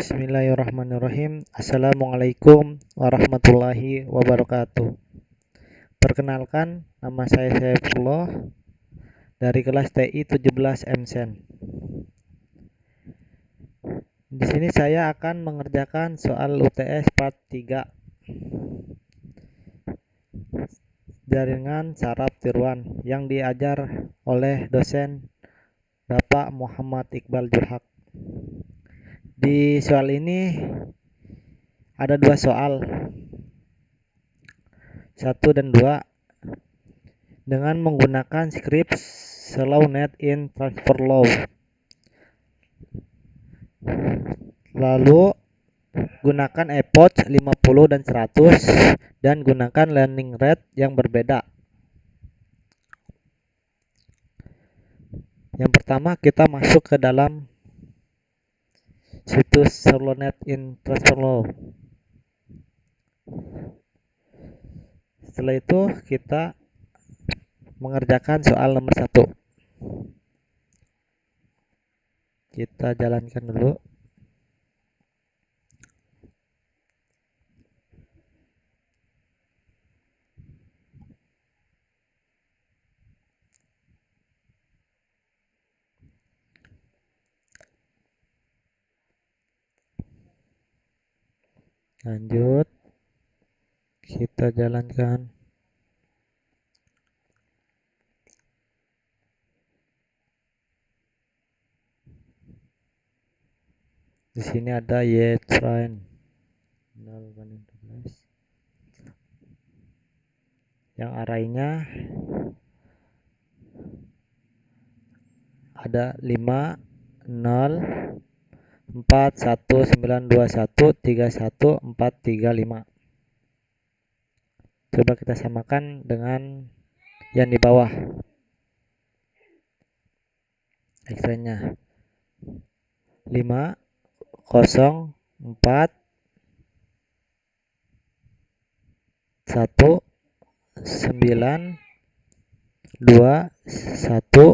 Bismillahirrahmanirrahim. Assalamualaikum warahmatullahi wabarakatuh. Perkenalkan, nama saya Saifullah dari kelas TI 17 MSen. Di sini saya akan mengerjakan soal UTS part 3. Jaringan saraf tiruan yang diajar oleh dosen Bapak Muhammad Iqbal Julhaq. Di soal ini ada 2 soal, 1 dan 2, dengan menggunakan script SlowNet in TransferLow. Lalu gunakan epoch 50 dan 100 dan gunakan learning rate yang berbeda. Yang pertama, kita masuk ke dalam situs SlowNet in TransferLow. Setelah itu kita mengerjakan soal nomor 1. Kita jalankan dulu. Lanjut, kita jalankan. Di sini ada Y train 0/12 yang arahnya ada 5, 0, 4, 1, 9, 2, 1, 3, 1, 4, 3, 5. Coba kita samakan dengan yang di bawah. X-nya 5, 0, 4, 1, 9, 2, 1,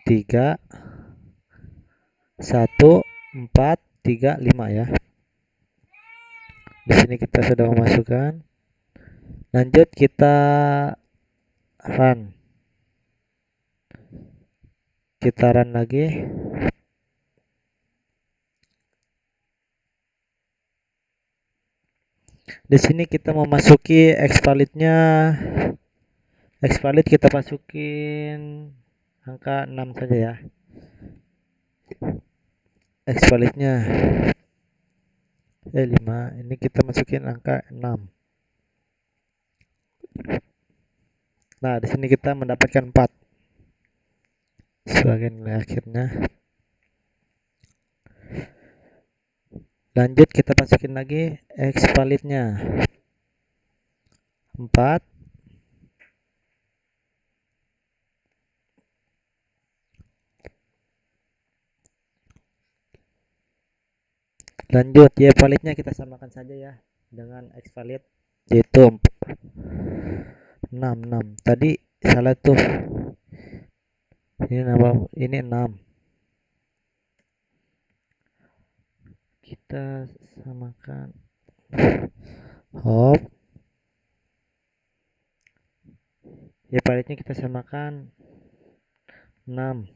3, 1, 4, 3, 5 ya. Di sini kita sudah memasukkan. Lanjut, kita run. Kita run lagi. Di sini kita memasuki xvalidnya. Xvalid kita masukin angka 6 saja ya. Xvalidnya 5. Ini kita masukin angka 6. Nah, di sini kita mendapatkan 4 sebagai nilai akhirnya. Lanjut, kita masukin lagi xvalidnya 4. Lanjut, y validnya kita samakan saja ya dengan x valid, yaitu 6. Tadi salah tuh. Ini 6. Kita samakan. Hop. Y validnya kita samakan 6.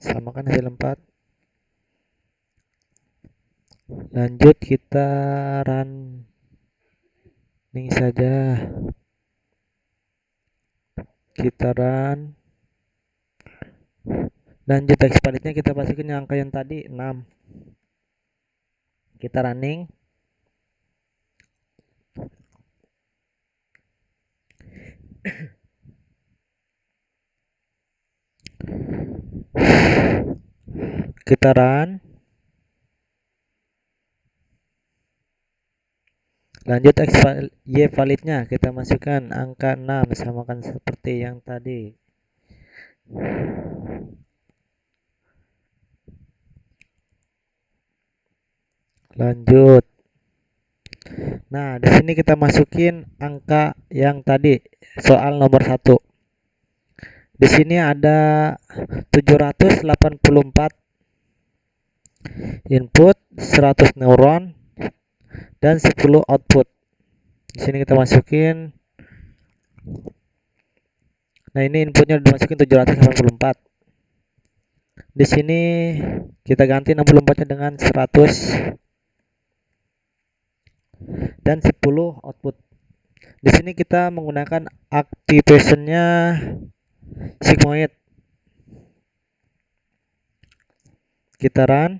Samakan hasil 4. Lanjut, kita running saja. Kita run. Lanjut, x validnya kita masukin yang angka yang tadi 6. Kita running. Kita run. Lanjut, y validnya kita masukkan angka 6, samakan seperti yang tadi. Lanjut. Nah, di sini kita masukin angka yang tadi, soal nomor 1. Di sini ada 784 input, 100 neuron, dan 10 output. Di sini kita masukin. Nah, ini inputnya dimasukin 784. Di sini kita ganti 64-nya dengan 100 dan 10 output. Di sini kita menggunakan activation-nya sigmoid. Kita run.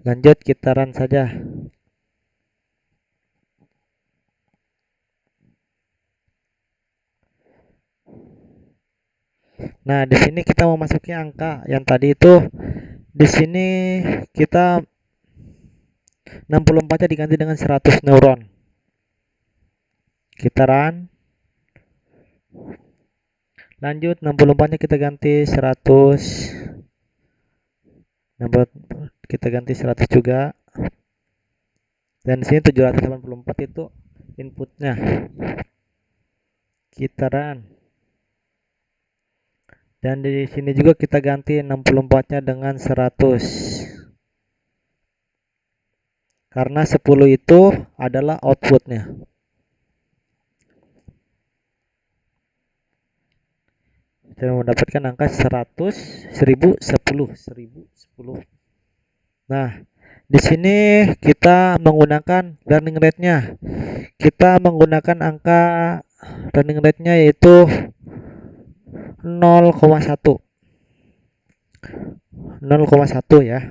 Lanjut kita run saja. Nah, di sini kita memasuki angka yang tadi itu. Di sini kita 64-nya diganti dengan 100 neuron. Kita run. Lanjut 64-nya kita ganti 100. Kita ganti 100 juga. Dan di sini 784 itu inputnya. Kita run. Dan di sini juga kita ganti 64-nya dengan 100. Karena 10 itu adalah outputnya. Kita mendapatkan angka 100, 1010. Nah, di sini kita menggunakan learning rate-nya. Kita menggunakan angka learning rate-nya yaitu 0,1. 0,1 ya.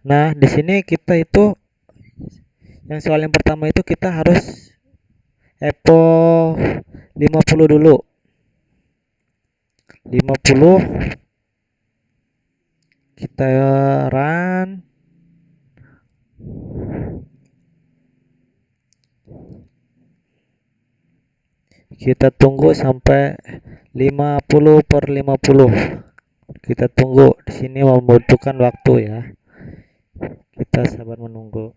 Nah, di sini kita itu yang soal yang pertama itu kita harus EPO 50 dulu. 50 kita run. Kita tunggu sampai 50/50. Kita tunggu. Di sini membutuhkan waktu ya. Kita sabar menunggu.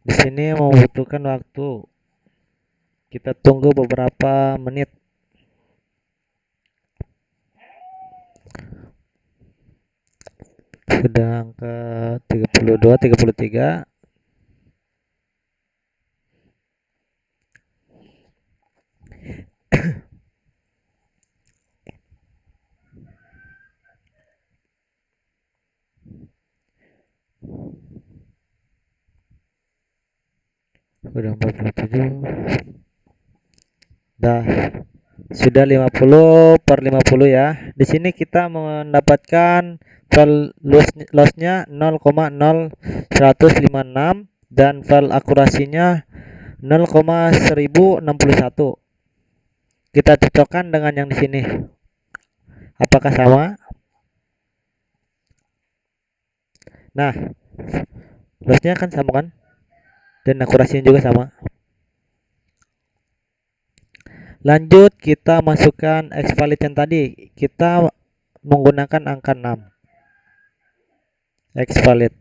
Di sini membutuhkan waktu. Kita tunggu beberapa menit. Sudah angka 32, 33. Sudah 47. Dah. Sudah 50/50 ya. Di sini kita mendapatkan file loss-nya 0,0156 dan file akurasinya 0,1061. Kita cocokkan dengan yang di sini. Apakah sama? Nah, lossnya kan sama kan? Dan akurasinya juga sama. Lanjut kita masukkan xvalid yang tadi. Kita menggunakan angka 6. Xvalid.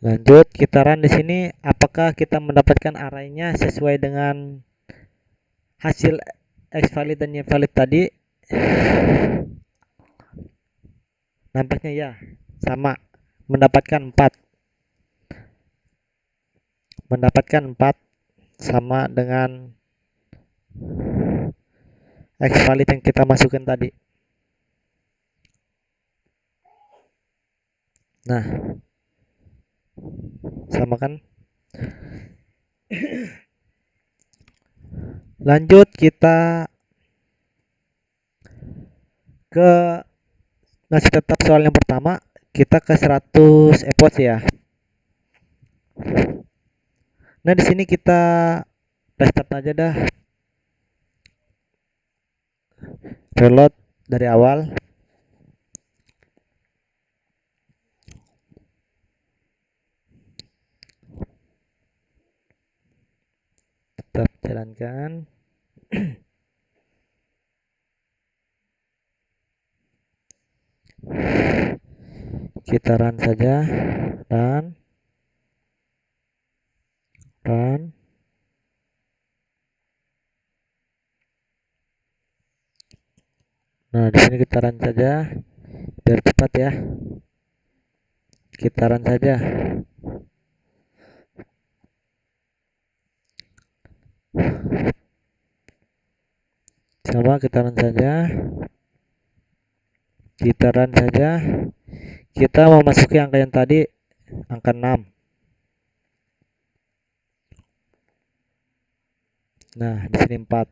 Lanjut kita run di sini. Apakah kita mendapatkan arraynya sesuai dengan hasil xvalid dan yvalid tadi? Nampaknya ya, sama. Mendapatkan 4. Mendapatkan 4 sama dengan xvalid yang kita masukkan tadi. Nah, sama kan? Lanjut kita ke nasi tetap soal yang pertama. Kita ke 100 epos ya. Nah, di sini kita restart aja dah. Reload dari awal. Tetap jalankan. Kita run saja. Run. Nah, di sini kita run saja biar cepat ya. Kita run saja. Coba kita run saja. Kita run saja. Kita mau masuki angka yang tadi, angka 6. Nah, di sini 4.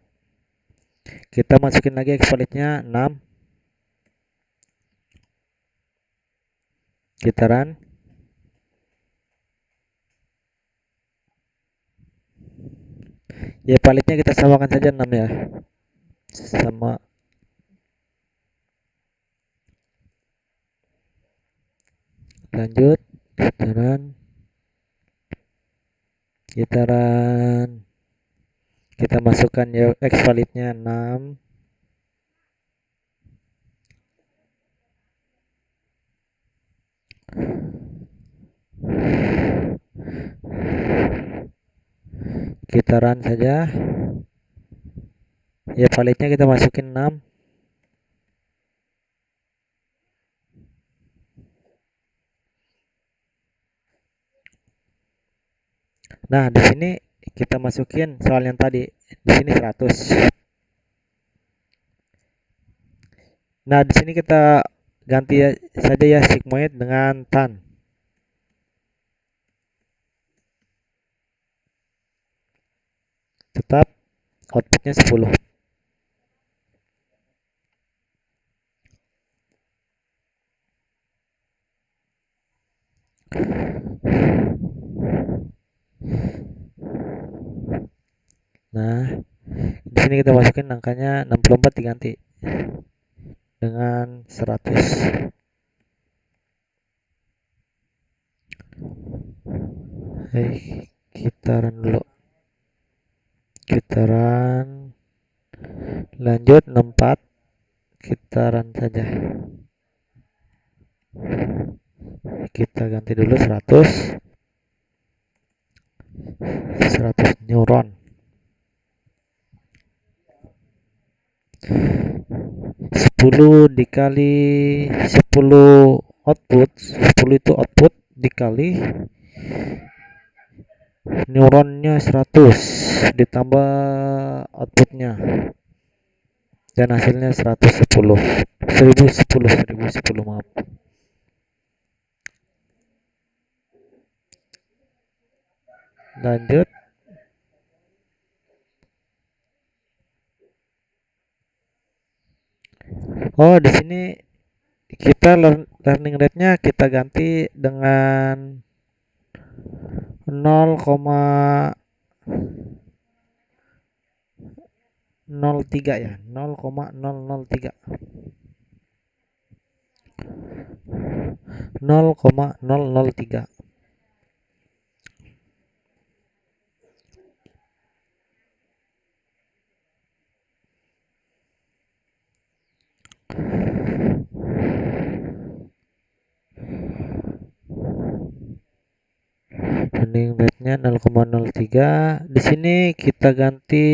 Kita masukin lagi explicitnya 6. Kita run. Ya, palitnya kita samakan saja 6 ya. Sama. Lanjut. Kita run. Kita masukkan ya X validnya 6. Kita run saja. Ya, validnya kita masukin 6. Nah, di sini kita masukin soal yang tadi. Di sini 100. Nah, di sini kita ganti saja ya sigmoid dengan tan. Tetap outputnya 10. Nah, di sini kita masukin angkanya 64 diganti dengan 100. Kita run dulu. Kita run. Lanjut 64. Kita run saja. Kita ganti dulu 100 neuron. 10 dikali 10 output, 10 itu output dikali neuronnya 100 ditambah outputnya dan hasilnya 1010 maaf. Lanjut. Oh, di sini kita learning rate-nya kita ganti dengan 0,03 ya, 0,003. 0,003. Running rate-nya 0,03. Di sini kita ganti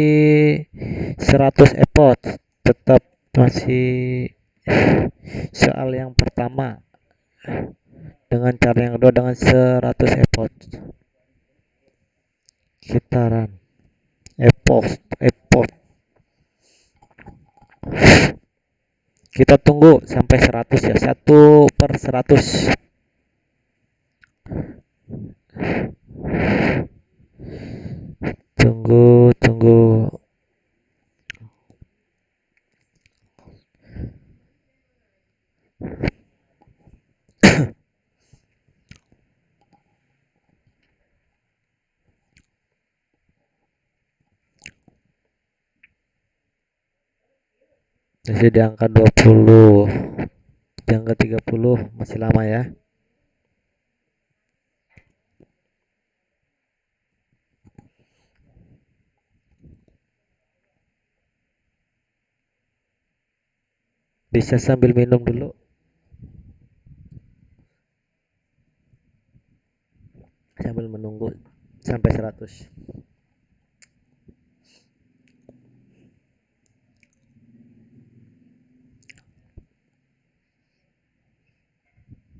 100 epot. Tetap masih soal yang pertama. Dengan cara yang kedua dengan 100 epot. Kita run. Epot. Kita tunggu sampai 100 ya. 1/100. Masih di angka 20, di angka 30 masih lama ya. Bisa sambil minum dulu sambil menunggu sampai 100.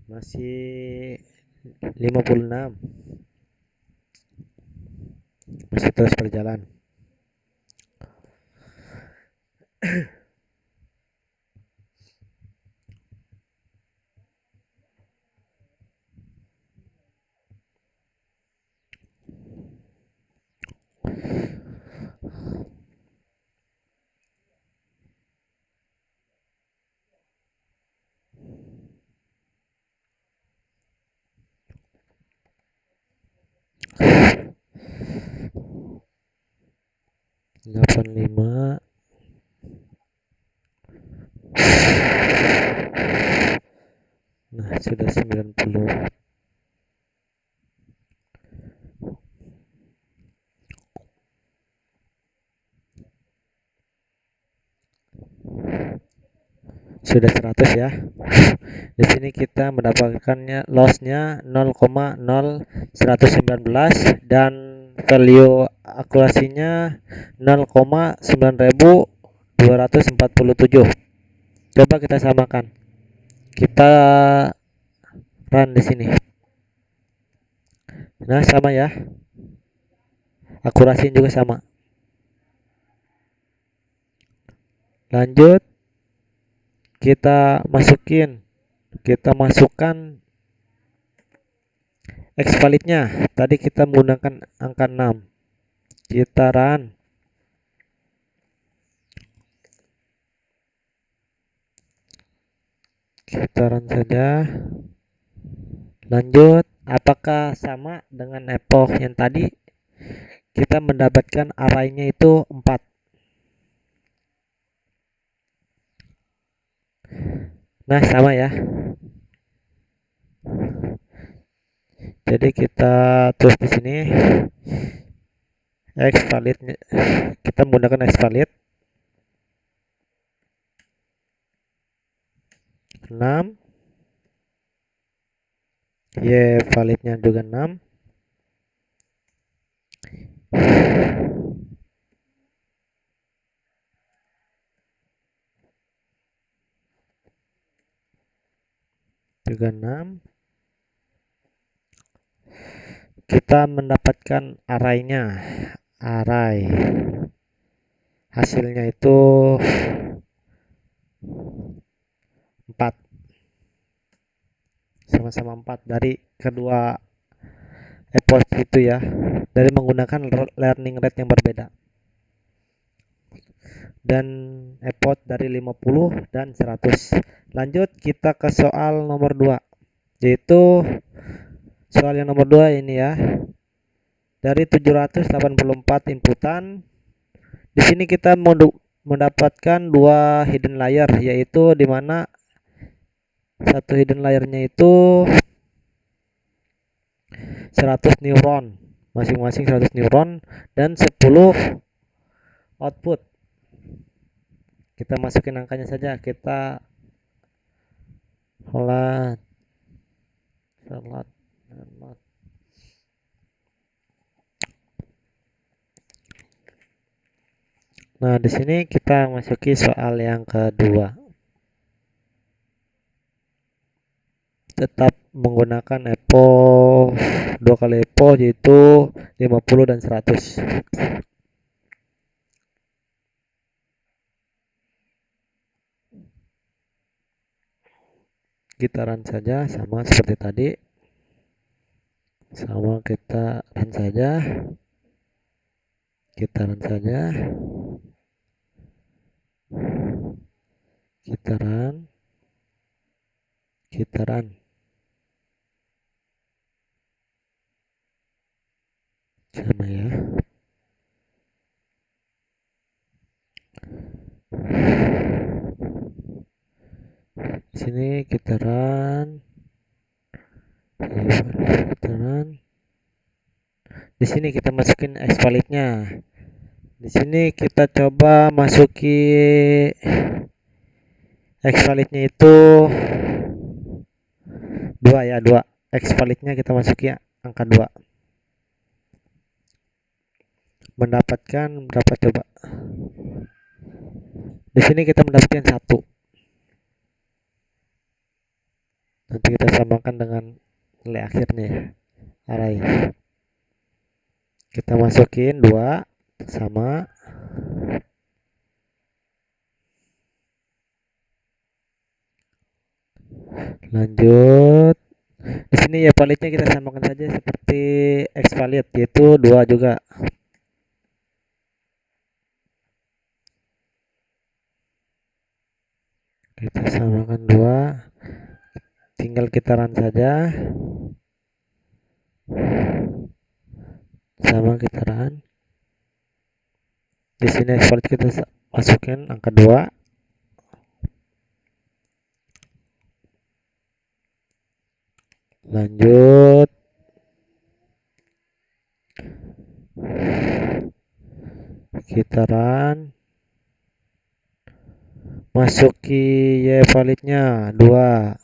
Masih 56, masih terus berjalan. Delapan lima. Nah, sudah 90. Sudah 100 ya. Di sini kita mendapatkannya lossnya 0,0119 dan value akurasinya 0,9247. Coba kita samakan. Kita run di sini. Nah, sama ya. Akurasinya juga sama. Lanjut, kita masukkan X validnya. Tadi kita menggunakan angka 6. Kita run. Kita run saja. Lanjut, apakah sama dengan epoch yang tadi? Kita mendapatkan arraynya itu 4. Nah, sama ya. Jadi kita terus di sini X valid, kita menggunakan X valid 6, Y validnya juga 6, juga 6. Kita mendapatkan arraynya, array hasilnya itu 4, sama-sama 4 dari kedua epoch itu ya, dari menggunakan learning rate yang berbeda, dan epoch dari 50 dan 100. Lanjut kita ke soal nomor 2, yaitu soal yang nomor 2 ini ya. Dari 784 inputan, di sini kita mendapatkan dua hidden layer, yaitu di mana satu hidden layernya itu 100 neuron, masing-masing 100 neuron dan 10 output. Kita masukin angkanya saja, kita salat. Nah, di sini kita masuki soal yang kedua. Tetap menggunakan epoch, 2 kali epoch yaitu 50 dan 100. Kita run saja sama seperti tadi. Sama kita run saja. Kita run saja. Kita run. Kita run. Sama ya. Di sini kita run. Di sini kita masukin Xvalidnya. Di sini kita coba masuki Xvalidnya itu 2 ya, 2. Xvalidnya kita masuki angka 2. Mendapatkan berapa coba? Di sini kita mendapatkan 1. Nanti kita samakan dengan nilai akhirnya ya. Array. Kita masukin 2 sama. Lanjut. Di sini ya validnya kita samakan saja seperti Xvalid, yaitu 2 juga. Kita samakan 2. Tinggal kita run saja. Sama kita run. Di sini Xvalid kita masukin angka 2. Lanjut. Kita run. Masuki y validnya 2.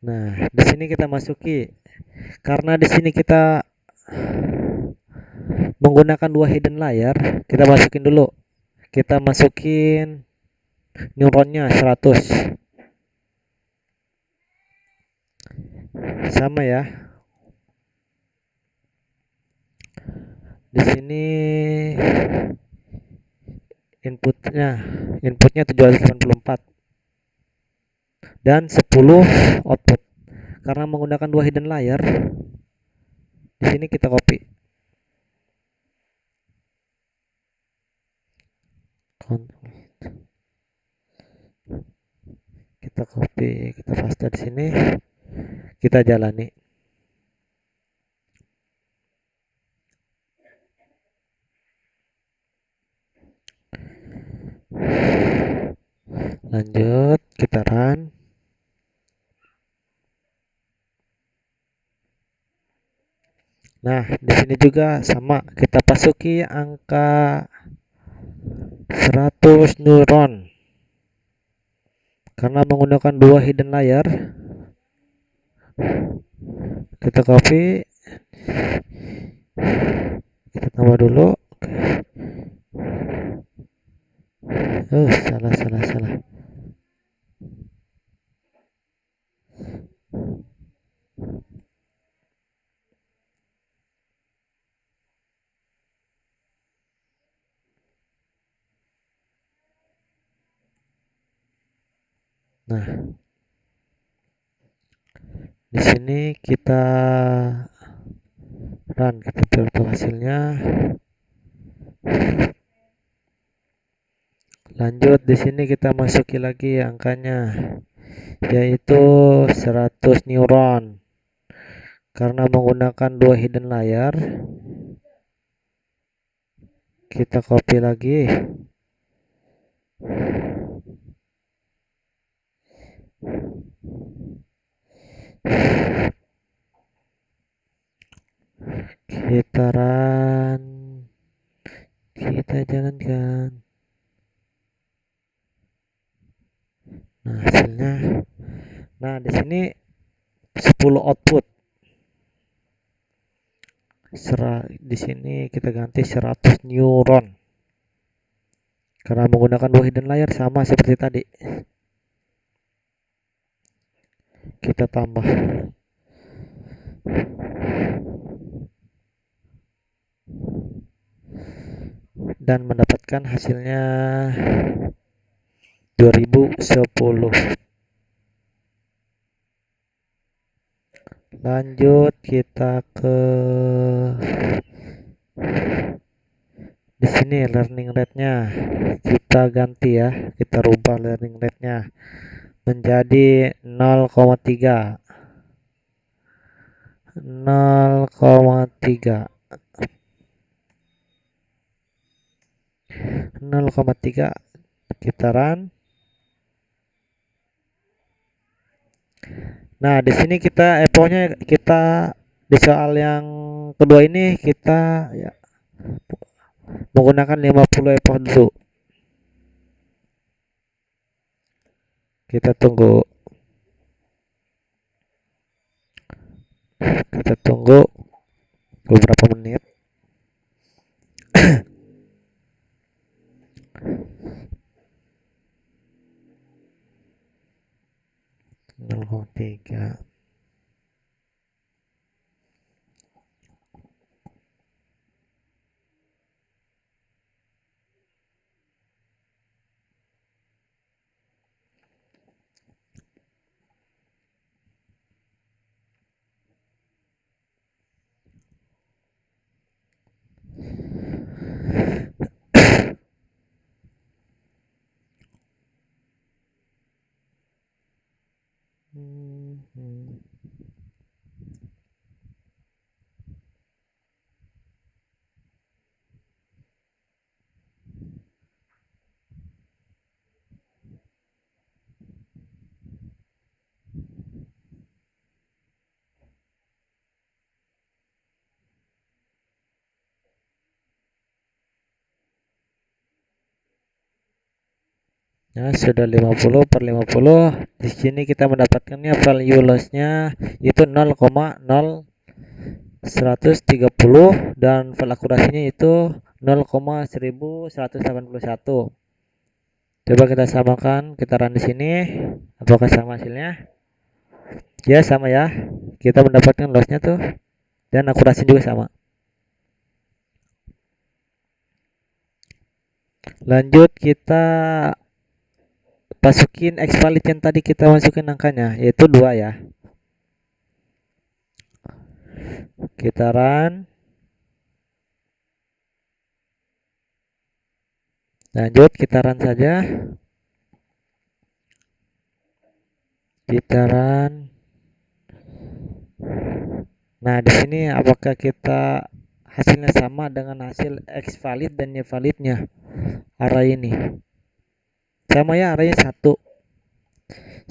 Nah, di sini kita masuki. Karena di sini kita menggunakan 2 hidden layer, kita masukin dulu. Kita masukin neuronnya 100. Sama ya. Di sini inputnya 784 dan 10 output. Karena menggunakan 2 hidden layer, di sini kita copy. Kita copy, kita paste di sini. Kita jalani. Lanjut, kita run. Nah, di sini juga sama, kita masuki angka 100 neuron. Karena menggunakan 2 hidden layer, kita copy, kita tambah dulu. Salah. Nah, di sini kita run, kita pilih hasilnya. Lanjut, di sini kita masuki lagi angkanya, yaitu 100 neuron. Karena menggunakan 2 hidden layer, kita copy lagi. Kita run, kita jalankan. Nah, hasilnya. Nah, di sini 10 output. Di sini kita ganti 100 neuron. Karena menggunakan 2 hidden layer sama seperti tadi. Kita tambah. Dan mendapatkan hasilnya 2010. Lanjut, kita ke di sini learning rate-nya kita ganti ya, kita rubah learning rate-nya menjadi 0,3. 0,3. 0,3 kita run. Nah, di sini kita eponya kita di soal yang kedua ini kita ya menggunakan 50 epoch dulu. Kita tunggu. Kita tunggu beberapa menit. 0,3. Nah, sudah 50/50. Di sini kita mendapatkannya value loss-nya itu 0,0130 dan value akurasinya itu 0,1181. Coba kita samakan, kita run di sini. Apakah sama hasilnya? Ya, sama ya. Kita mendapatkan loss-nya tuh dan akurasi juga sama. Lanjut kita masukin X valid yang tadi kita masukin angkanya yaitu 2 ya. Kita run. Lanjut kita run saja. Kita run. Nah, di sini apakah kita hasilnya sama dengan hasil X valid dan Y validnya array ini? Sama ya, arraynya 1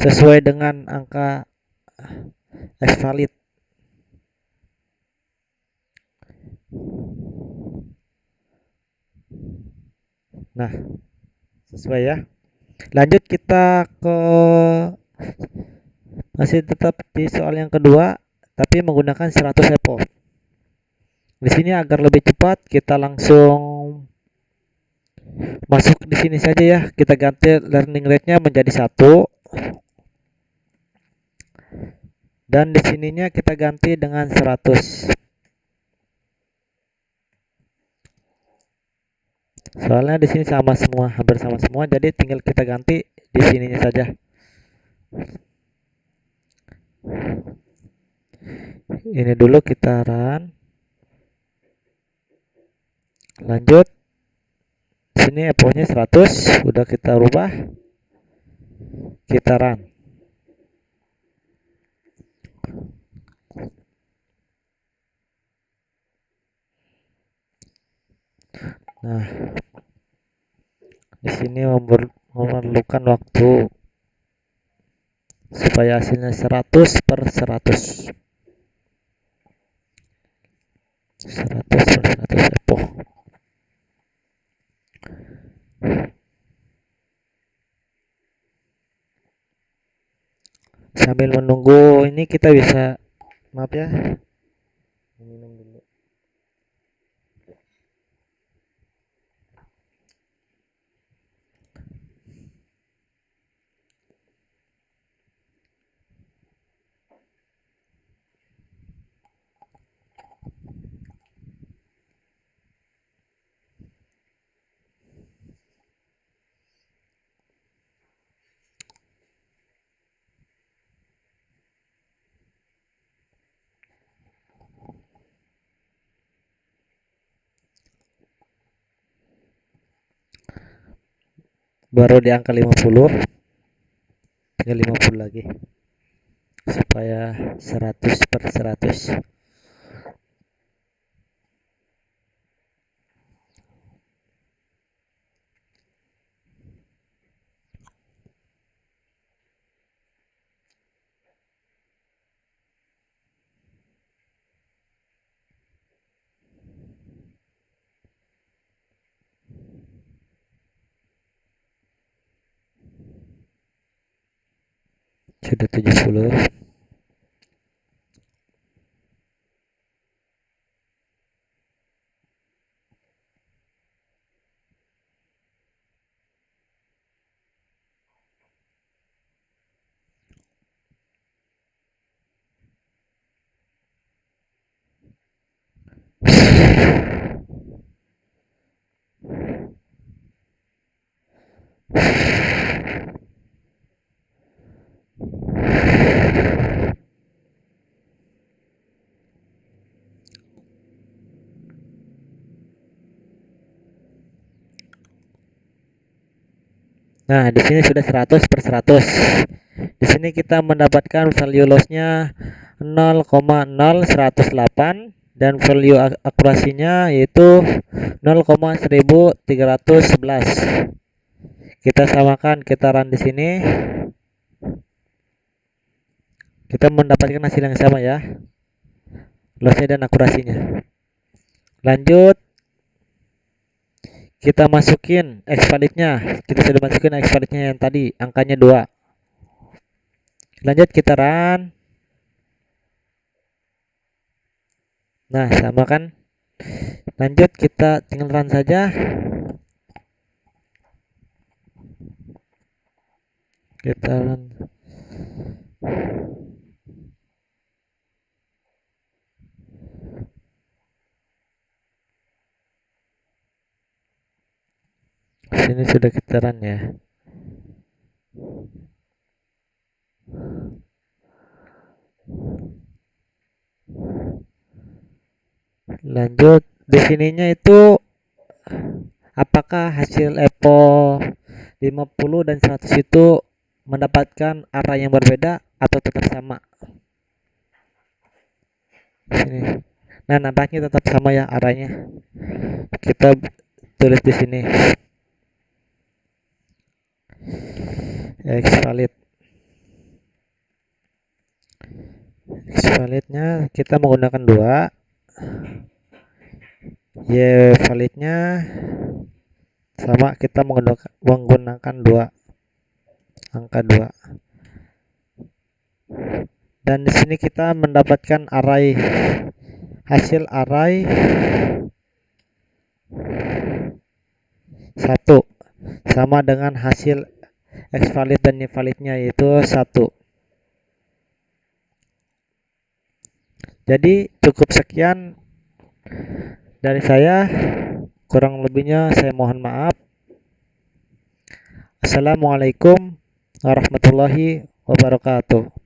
sesuai dengan angka X valid. Nah, sesuai ya. Lanjut kita ke masih tetap di soal yang kedua tapi menggunakan 100 epoch. Di sini agar lebih cepat kita langsung masuk di sini saja ya. Kita ganti learning rate-nya menjadi 1 dan di sininya kita ganti dengan 100. Soalnya di sini sama semua, hampir sama semua, jadi tinggal kita ganti di sininya saja. Ini dulu kita run. Lanjut. Sini epochnya 100, udah kita rubah. Kita run. Nah, di sini memerlukan waktu supaya hasilnya 100/100. 100/100 epoch. Sambil menunggu ini kita bisa, maaf ya, minum dulu. Baru di angka 50, tinggal 50 lagi supaya 100/100. Sudah 70. Nah, di sini sudah 100 per 100. Di sini kita mendapatkan value lossnya 0,0108 dan value akurasinya yaitu 0,1311. Kita samakan, kita run di sini. Kita mendapatkan hasil yang sama ya, lossnya dan akurasinya. Lanjut, kita masukin X validnya. Kita sudah masukin X validnya yang tadi, angkanya 2. Lanjut kita run. Nah, sama kan? Lanjut kita tinggal run saja. Kita run. Sini sudah kita run ya. Lanjut, di sininya itu apakah hasil EPO 50 dan 100 itu mendapatkan arah yang berbeda atau tetap sama? Sini. Nah, nampaknya tetap sama ya arahnya. Kita tulis di sini. X valid. X validnya kita menggunakan 2. Y validnya sama, kita menggunakan 2, angka 2. Dan di sini kita mendapatkan array, hasil array 1 sama dengan hasil X valid dan Y validnya yaitu 1. Jadi cukup sekian dari saya, kurang lebihnya saya mohon maaf. Assalamualaikum warahmatullahi wabarakatuh.